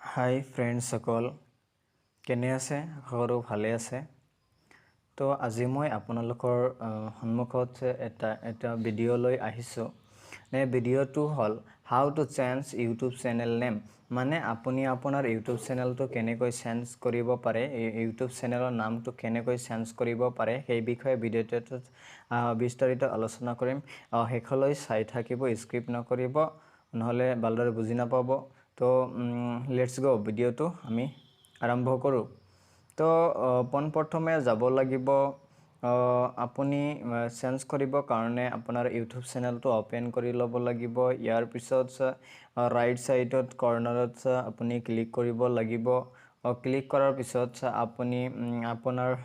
হাই friends সকল কেনে আছে সকলো ভালে আছে তো আজি মই আপোনালোকৰ সন্মুখত এটা ভিডিও লৈ আহিছো নে ভিডিওটো হল how to change YouTube channel name মানে আপুনি আপোনাৰ ইউটিউব চেনেলটো কেনেকৈ চেঞ্জ কৰিব পাৰে ইউটিউব চেনেলৰ নামটো কেনেকৈ চেঞ্জ কৰিব পাৰে সেই বিষয়ে ভিডিওটোত বিস্তাৰিত আলোচনা কৰিম হেখলৈ চাই থাকিব স্কিপ নকৰিব নহলে ভালদৰে বুজি নাপাব তো লেটস গো ভিডিওটো আমি আৰম্ভ কৰো তো প্ৰথমে যাব লাগিব আপুনি চেঞ্জ কৰিব কাৰণে আপোনাৰ ইউটিউব চেনেলটো ওপেন কৰি ল'ব লাগিব ইয়াৰ পিছত ৰাইট সাইডত কৰ্নাৰত আপুনি ক্লিক কৰিব লাগিব ক্লিক কৰাৰ পিছত আপুনি আপোনাৰ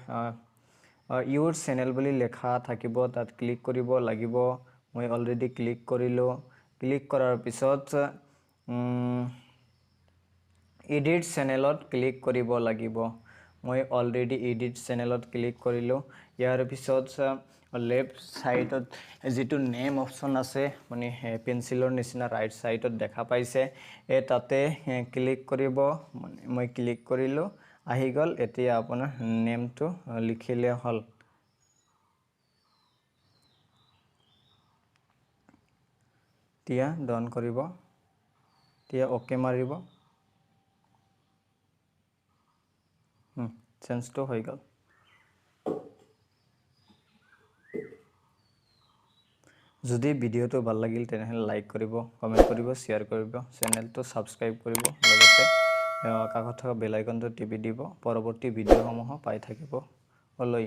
ইউৰ চেনেল বুলি লেখা থাকিব তাত ক্লিক কৰিব লাগিব মই অলৰেডি ক্লিক কৰিলো ক্লিক কৰাৰ পিছত এডিট চেনেলত ক্লিক কৰিব লাগিব মই অলৰেডি এডিট চেনেলত ক্লিক কৰিলো ইয়াৰ পিছত লেফট সাইডত যেটো নেম অপচন আছে মানে পেন্সিলৰ নিচিনা ৰাইট সাইডত দেখা পাইছে তাতে ক্লিক কৰিব মই ক্লিক কৰিলো আহি গল এতিয়া আপোনাৰ নেমটো লিখিলে হল তিয়া ডান কৰিব তিয়া ওকে মাৰিব চেঞ্জ তো হৈ গল যদি ভিডিওটো ভাল লাগিল তেনেহলে লাইক কৰিব কমেন্ট কৰিব শেয়াৰ কৰিব চেনেলটো সাবস্ক্ৰাইব কৰিব লগতে কাষত থকা বেল আইকনটো টিপি দিব পৰৱৰ্তী ভিডিওসমূহ পাই থাকিব হলৈ